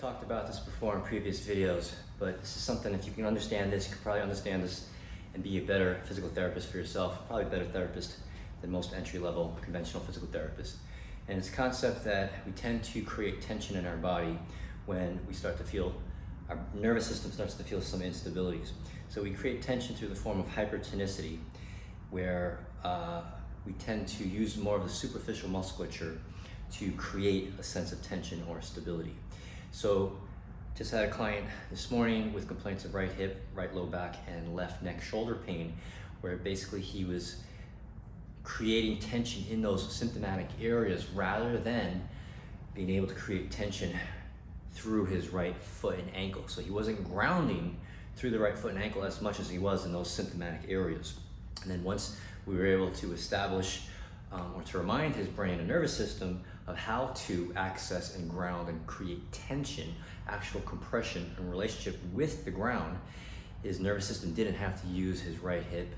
talked about this before in previous videos, but this is something, if you can understand this, you can probably understand this and be a better physical therapist for yourself, probably a better therapist than most entry-level conventional physical therapists. And it's a concept that we tend to create tension in our body when we start to feel, our nervous system starts to feel some instabilities. So we create tension through the form of hypertonicity, where we tend to use more of the superficial musculature to create a sense of tension or stability. So just had a client this morning with complaints of right hip, right low back, and left neck shoulder pain, where basically he was creating tension in those symptomatic areas rather than being able to create tension through his right foot and ankle. So he wasn't grounding through the right foot and ankle as much as he was in those symptomatic areas. And then once we were able to establish or to remind his brain and nervous system of how to access and ground and create tension, actual compression and relationship with the ground, his nervous system didn't have to use his right hip,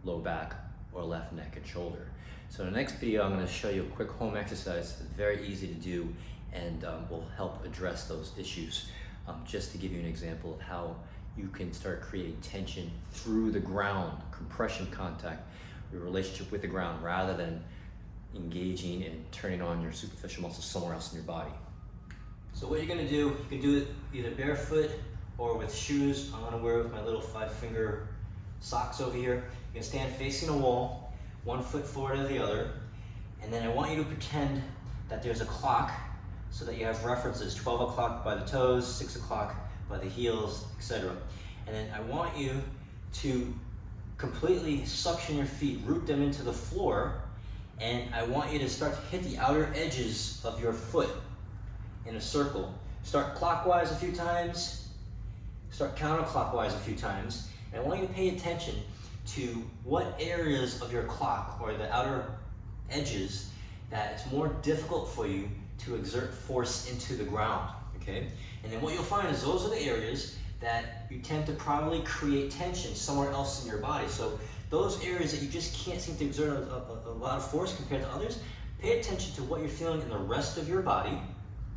low back, or left neck and shoulder. So in the next video, I'm going to show you a quick home exercise that's very easy to do and will help address those issues. Just to give you an example of how you can start creating tension through the ground, compression contact, your relationship with the ground, rather than engaging and turning on your superficial muscles somewhere else in your body. So what you're gonna do, you can do it either barefoot or with shoes. I'm gonna wear with my little 5-finger socks over here. You're gonna stand facing a wall, 1 foot forward of the other, and then I want you to pretend that there's a clock so that you have references, 12 o'clock by the toes, 6 o'clock by the heels, etc. And then I want you to completely suction your feet, root them into the floor, and I want you to start to hit the outer edges of your foot in a circle. Start clockwise a few times, start counterclockwise a few times, and I want you to pay attention to what areas of your clock or the outer edges that it's more difficult for you to exert force into the ground, okay? And then what you'll find is those are the areas that you tend to probably create tension somewhere else in your body. So those areas that you just can't seem to exert a lot of force compared to others, pay attention to what you're feeling in the rest of your body,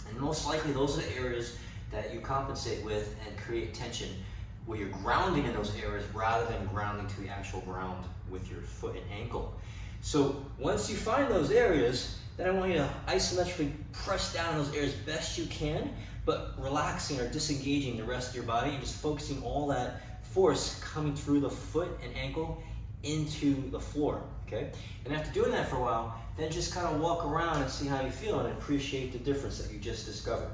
and most likely those are the areas that you compensate with and create tension, where you're grounding in those areas rather than grounding to the actual ground with your foot and ankle. So once you find those areas, then I want you to isometrically press down on those areas best you can, but relaxing or disengaging the rest of your body and just focusing all that force coming through the foot and ankle into the floor, okay? And after doing that for a while, then just kind of walk around and see how you feel and appreciate the difference that you just discovered.